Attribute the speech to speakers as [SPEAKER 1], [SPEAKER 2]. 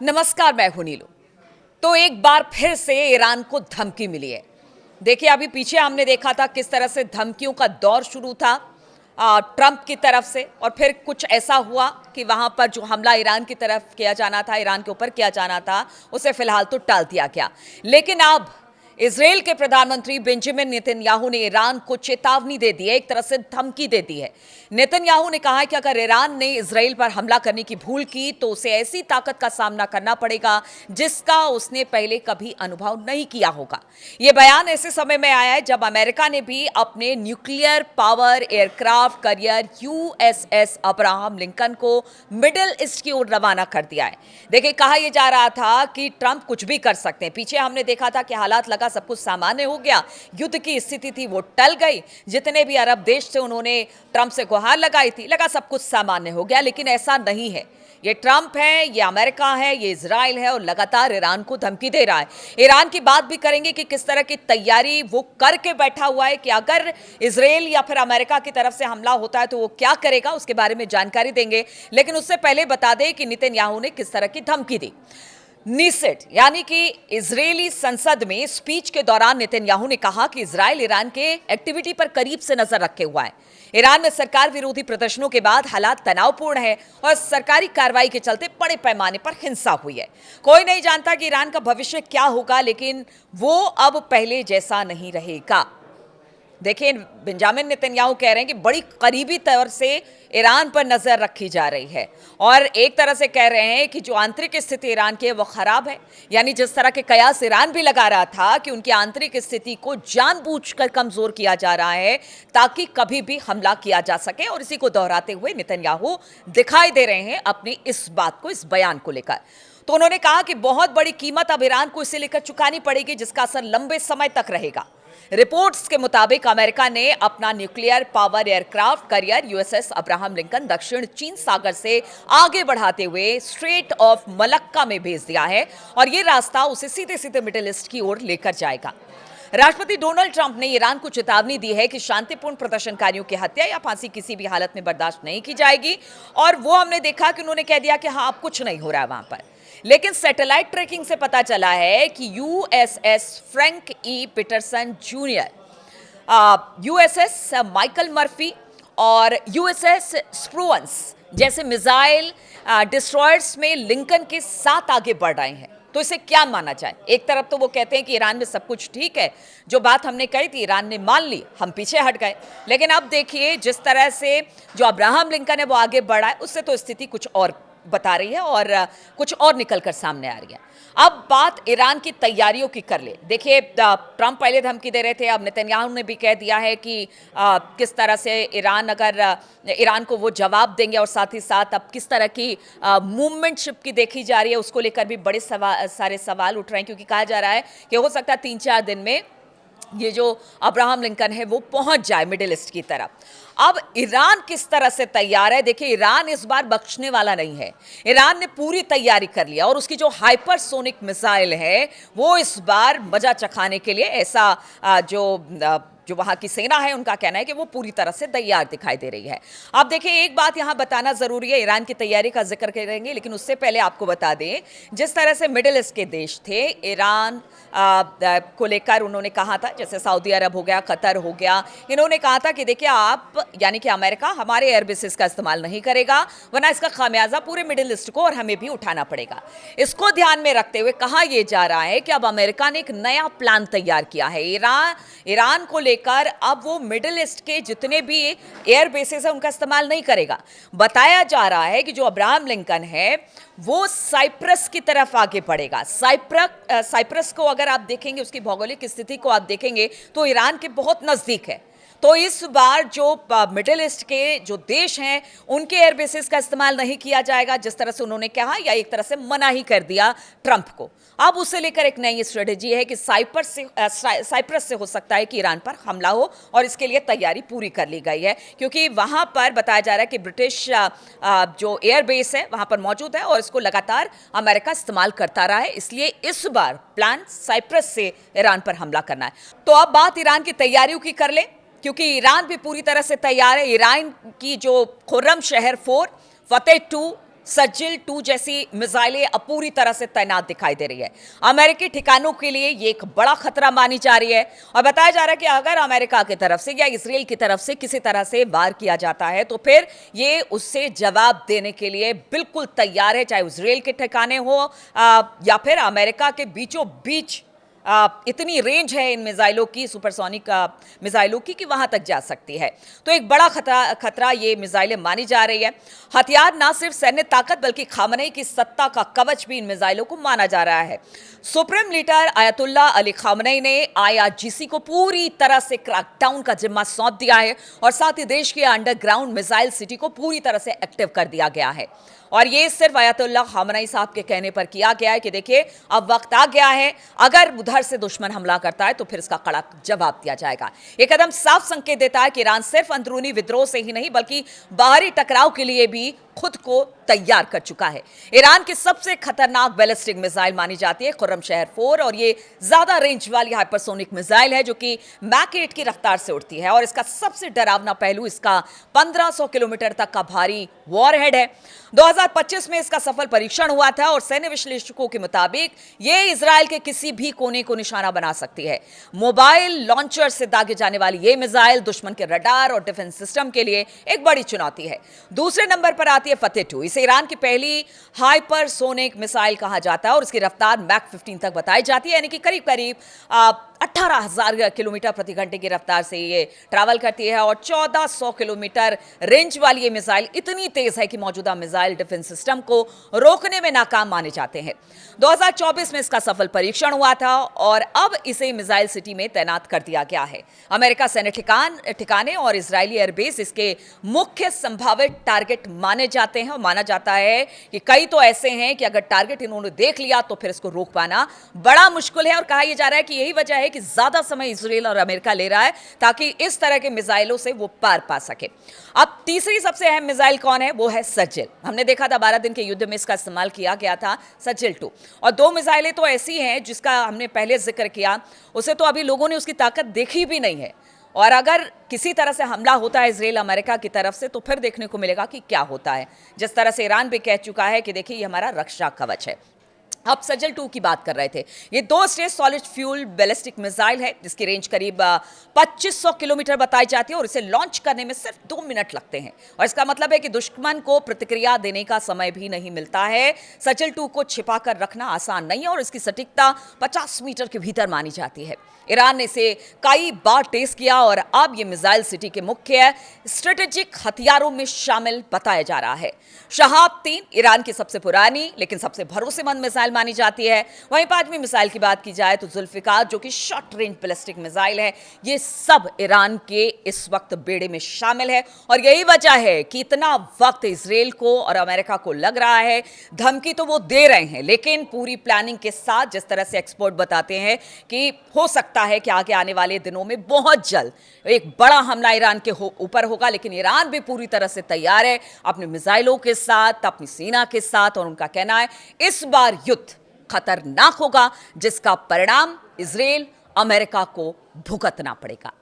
[SPEAKER 1] नमस्कार, मैं हूं नीलू। तो एक बार फिर से ईरान को धमकी मिली है। देखिए, अभी पीछे हमने देखा था किस तरह से धमकियों का दौर शुरू था ट्रंप की तरफ से, और फिर कुछ ऐसा हुआ कि वहां पर जो हमला ईरान की तरफ किया जाना था, ईरान के ऊपर किया जाना था, उसे फिलहाल तो टाल दिया गया। लेकिन अब इजराइल के प्रधानमंत्री बेंजामिन नेतन्याहू ने ईरान को चेतावनी दे दी है, एक तरह से धमकी दे दी है। नेतन्याहू ने कहा है कि अगर ईरान ने इजराइल पर हमला करने की भूल की तो उसे ऐसी ताकत का सामना करना पड़ेगा जिसका उसने पहले कभी अनुभव नहीं किया होगा। यह बयान ऐसे समय में आया है जब अमेरिका ने भी अपने nuclear power aircraft carrier USS Abraham Lincoln को मिडिल ईस्ट की ओर रवाना कर दिया है। देखिए, कहा यह जा रहा था कि ट्रंप कुछ भी कर सकते हैं। पीछे हमने देखा था कि हालात लगा सब कुछ सामान्य हो गया, युद्ध की स्थिति थी वो टल गई, जितने भी अरब देश थे उन्होंने ट्रंप से गुहार लगाई थी, लगा सब कुछ सामान्य हो गया। लेकिन ऐसा नहीं है। ये ट्रंप है, ये अमेरिका है, ये इजराइल है, और लगातार ईरान को धमकी दे रहा है। ईरान की बात भी करेंगे कि किस तरह की तैयारी वो करके बैठा हुआ है कि अगर इजराइल या फिर अमेरिका की तरफ से हमला होता है तो वो क्या करेगा, उसके बारे में जानकारी देंगे। लेकिन उससे पहले बता दें कि नेतन्याहू ने किस तरह की धमकी दी। नीसेट यानी कि इजरायली संसद में स्पीच के दौरान नेतन्याहू ने कहा कि इजराइल ईरान के एक्टिविटी पर करीब से नजर रखे हुआ है। ईरान में सरकार विरोधी प्रदर्शनों के बाद हालात तनावपूर्ण है और सरकारी कार्रवाई के चलते बड़े पैमाने पर हिंसा हुई है। कोई नहीं जानता कि ईरान का भविष्य क्या होगा, लेकिन वो अब पहले जैसा नहीं रहेगा। देखिए, बेंजामिन नेतन्याहू कह रहे हैं कि बड़ी करीबी तौर से ईरान पर नजर रखी जा रही है, और एक तरह से कह रहे हैं कि जो आंतरिक स्थिति ईरान की है वो खराब है। यानी जिस तरह के कयास ईरान भी लगा रहा था कि उनकी आंतरिक स्थिति को जानबूझकर कमजोर किया जा रहा है ताकि कभी भी हमला किया जा सके, और इसी को दोहराते हुए नेतन्याहू दिखाई दे रहे हैं अपनी इस बात को, इस बयान को लेकर। तो उन्होंने कहा कि बहुत बड़ी कीमत अब ईरान को इसे लेकर चुकानी पड़ेगी जिसका असर लंबे समय तक रहेगा। रिपोर्ट्स के मुताबिक अमेरिका ने अपना nuclear power aircraft carrier USS Abraham Lincoln दक्षिण चीन सागर से आगे बढ़ाते हुए स्ट्रेट ऑफ मलक्का में भेज दिया है, और यह रास्ता उसे सीधे सीधे मिडिल ईस्ट की ओर लेकर जाएगा। राष्ट्रपति डोनाल्ड ट्रंप ने ईरान को चेतावनी दी है कि शांतिपूर्ण प्रदर्शनकारियों की हत्या या फांसी किसी भी हालत में बर्दाश्त नहीं की जाएगी, और वो हमने देखा कि उन्होंने कह दिया कि हाँ, अब कुछ नहीं हो रहा है वहां पर। लेकिन सैटेलाइट ट्रैकिंग से पता चला है कि USS Frank E Peterson Junior, USS Michael Murphy और यूएसएस स्प्रूअंस जैसे मिसाइल डिस्ट्रॉयर्स में लिंकन के साथ आगे बढ़ रहे हैं। तो इसे क्या माना जाए? एक तरफ तो वो कहते हैं कि ईरान में सब कुछ ठीक है, जो बात हमने कही थी ईरान ने मान ली, हम पीछे हट गए। लेकिन अब देखिए, जिस तरह से जो अब्राहम लिंकन है वो आगे बढ़ा है, उससे तो स्थिति कुछ और बता रही है और कुछ और निकलकर सामने आ रही है। अब बात ईरान की तैयारियों की कर ले। देखिए, ट्रंप पहले धमकी दे रहे थे, अब नेतन्याहू ने भी कह दिया है कि किस तरह से ईरान को वो जवाब देंगे, और साथ ही साथ अब किस तरह की मूवमेंटशिप की देखी जा रही है, उसको लेकर भी बड़े सारे सवाल उठ रहे हैं, क्योंकि कहा जा रहा है कि हो सकता है 3-4 दिन में ये जो अब्राहम लिंकन है वो पहुंच जाए मिडिल ईस्ट की तरफ। अब ईरान किस तरह से तैयार है? देखिए, ईरान इस बार बख्शने वाला नहीं है। ईरान ने पूरी तैयारी कर लिया, और उसकी जो हाइपरसोनिक मिसाइल है वो इस बार मजा चखाने के लिए ऐसा जो वहां की सेना है उनका कहना है कि वो पूरी तरह से तैयार दिखाई दे रही है। अब देखिए, एक बात यहां बताना जरूरी है, ईरान की तैयारी का जिक्र करेंगे, लेकिन उससे पहले आपको बता दें, जिस तरह से मिडिल ईस्ट के देश थे ईरान को लेकर, उन्होंने कहा था, जैसे सऊदी अरब हो गया, कतर हो गया, इन्होंने कहा था कि देखिए आप, यानी कि अमेरिका हमारे एयरबेसिस का इस्तेमाल नहीं करेगा, वरना इसका खामियाजा पूरे मिडिल ईस्ट को और हमें भी उठाना पड़ेगा। इसको ध्यान में रखते हुए कहा यह जा रहा है कि अब अमेरिका ने एक नया प्लान तैयार किया है ईरान को लेकर। अब वो मिडिल ईस्ट के जितने भी एयर बेसेस है उनका इस्तेमाल नहीं करेगा। बताया जा रहा है कि जो अब्राहम लिंकन है वो साइप्रस की तरफ आगे बढ़ेगा। साइप्रस को अगर आप देखेंगे, उसकी भौगोलिक स्थिति को आप देखेंगे तो ईरान के बहुत नजदीक है। तो इस बार जो मिडिल ईस्ट के जो देश हैं उनके एयरबेसिस का इस्तेमाल नहीं किया जाएगा, जिस तरह से उन्होंने कहा, या एक तरह से मना ही कर दिया ट्रंप को। अब उसे लेकर एक नई स्ट्रेटेजी है कि साइप्रस से हो सकता है कि ईरान पर हमला हो, और इसके लिए तैयारी पूरी कर ली गई है, क्योंकि वहां पर बताया जा रहा है कि ब्रिटिश जो एयरबेस है वहां पर मौजूद है, और इसको लगातार अमेरिका इस्तेमाल करता रहा है। इसलिए इस बार प्लान साइप्रस से ईरान पर हमला करना है। तो अब बात ईरान की तैयारियों की कर ले, क्योंकि ईरान भी पूरी तरह से तैयार है। ईरान की जो खुर्रम शहर 4, फतेह 2, सज्जल 2 जैसी मिसाइलें अब पूरी तरह से तैनात दिखाई दे रही है। अमेरिकी ठिकानों के लिए ये एक बड़ा खतरा मानी जा रही है और बताया जा रहा है कि अगर अमेरिका की तरफ से या इजराइल की तरफ से किसी तरह से वार किया जाता है तो फिर ये उससे जवाब देने के लिए बिल्कुल तैयार है, चाहे इजराइल के ठिकाने हो या फिर अमेरिका के बीचों बीच इतनी रेंज है इन मिसाइलों की, सुपरसोनिक मिसाइलों की, कि वहां तक जा सकती है। तो एक बड़ा खतरा ये मिसाइलें मानी जा रही है। हथियार ना सिर्फ सैन्य ताकत बल्कि खामनेई की सत्ता का कवच भी इन मिसाइलों को माना जा रहा है। Supreme leader ayatollah Ali Khamenei ने IRGC को पूरी तरह से क्रैकडाउन का जिम्मा सौंप दिया है और साथ ही देश के अंडरग्राउंड मिसाइल सिटी को पूरी तरह से एक्टिव कर दिया गया है। और ये सिर्फ आयतुल्ला खामनेई साहब के कहने पर किया गया है कि देखिए अब वक्त आ गया है, अगर उधर से दुश्मन हमला करता है तो फिर इसका कड़ा जवाब दिया जाएगा। ये कदम साफ संकेत देता है कि ईरान सिर्फ अंदरूनी विद्रोह से ही नहीं बल्कि बाहरी टकराव के लिए भी खुद को तैयार कर चुका है। ईरान की सबसे खतरनाक बैलिस्टिक मिसाइल मानी जाती है खुर्रमशहर 4 और ये ज्यादा रेंज वाली हाइपरसोनिक मिसाइल है जो कि मैक 8 की रफ्तार से उड़ती है और इसका सबसे डरावना पहलू इसका 1500 किलोमीटर तक का भारी वॉरहेड है। 2025 में इसका सफल परीक्षण हुआ था और सैन्य विश्लेषकों के मुताबिक ये इजराइल के किसी भी कोने को निशाना बना सकती है। मोबाइल लॉन्चर से दागे जाने वाली ये मिसाइल दुश्मन के रडार और डिफेंस सिस्टम के लिए एक बड़ी चुनौती है। दूसरे नंबर पर आती है फतेह 2। इसे ईरान की पहली हाइपरसोनिक मिसाइल कहा जाता है और इसकी रफ्तार मैक 15 तक बताई जाती है, यानी कि करीब करीब 18,000 किलोमीटर प्रति घंटे की रफ्तार से ये ट्रैवल करती है और 1400 किलोमीटर रेंज वाली ये मिसाइल इतनी तेज है कि मौजूदा मिसाइल डिफेंस सिस्टम को रोकने में नाकाम माने जाते हैं। 2024 में इसका सफल परीक्षण हुआ था और अब इसे मिसाइल सिटी में तैनात कर दिया गया है। अमेरिका सैन्य ठिकाने और इजरायली एयरबेस इसके मुख्य संभावित टारगेट माने जाते हैं और माना जाता है कि कई तो ऐसे हैं कि अगर टारगेट इन्होंने देख लिया तो फिर इसको रोक पाना बड़ा मुश्किल है और कहा यह जा रहा है कि यही वजह है कि ज्यादा समय इजराइल और अमेरिका ले रहा है ताकि इस तरह के मिसाइलों से वो पार पा सके। अब तीसरी सबसे अहम मिसाइल कौन है? वो है सज्जल। हमने देखा था 12 दिन के युद्ध में इसका इस्तेमाल किया गया था, सज्जल 2। और 2 मिसाइलें तो ऐसी हैं जिसका हमने पहले जिक्र किया, उसे तो अभी लोगों ने उसकी ताकत देखी भी नहीं है और अगर किसी तरह से हमला होता है इजराइल अमेरिका की तरफ से तो फिर देखने को मिलेगा कि क्या होता है। जिस तरह से ईरान भी कह चुका है कि देखिए ये हमारा रक्षा कवच है। अब सज्जल 2 की बात कर रहे थे। ये 2 stage solid fuel ballistic missile है जिसकी रेंज करीब 2500 किलोमीटर बताई जाती है और इसे लॉन्च करने में सिर्फ 2 मिनट लगते हैं और इसका मतलब है कि दुश्मन को प्रतिक्रिया देने का समय भी नहीं मिलता है। सज्जल 2 को छिपा कर रखना आसान नहीं है और इसकी सटीकता 50 मीटर के भीतर मानी जाती है। ईरान ने इसे कई बार टेस्ट किया और अब ये मिसाइल सिटी के मुख्य स्ट्रेटेजिक हथियारों में शामिल बताया जा रहा है। शहाब 3 ईरान की सबसे पुरानी लेकिन सबसे भरोसेमंद मिसाइल मानी जाती है। वहीं 5वीं मिसाइल की बात की जाए तो जुल्फिकार जो कि शॉर्ट रेंज बैलिस्टिक मिसाइल है। ये सब ईरान के इस वक्त बेड़े में शामिल है और यही वजह है कि इतना वक्त इजराइल को और अमेरिका को लग रहा है। धमकी तो वो दे रहे हैं लेकिन पूरी प्लानिंग के साथ, जिस तरह से एक्सपर्ट बताते हैं कि हो सकता है कि आगे आने वाले दिनों में बहुत जल्द एक बड़ा हमला ईरान के ऊपर होगा, लेकिन ईरान भी पूरी तरह से तैयार है अपने मिसाइलों के साथ, अपनी सेना के साथ और उनका कहना है इस बार युद्ध खतरनाक होगा जिसका परिणाम इजराइल अमेरिका को भुगतना पड़ेगा।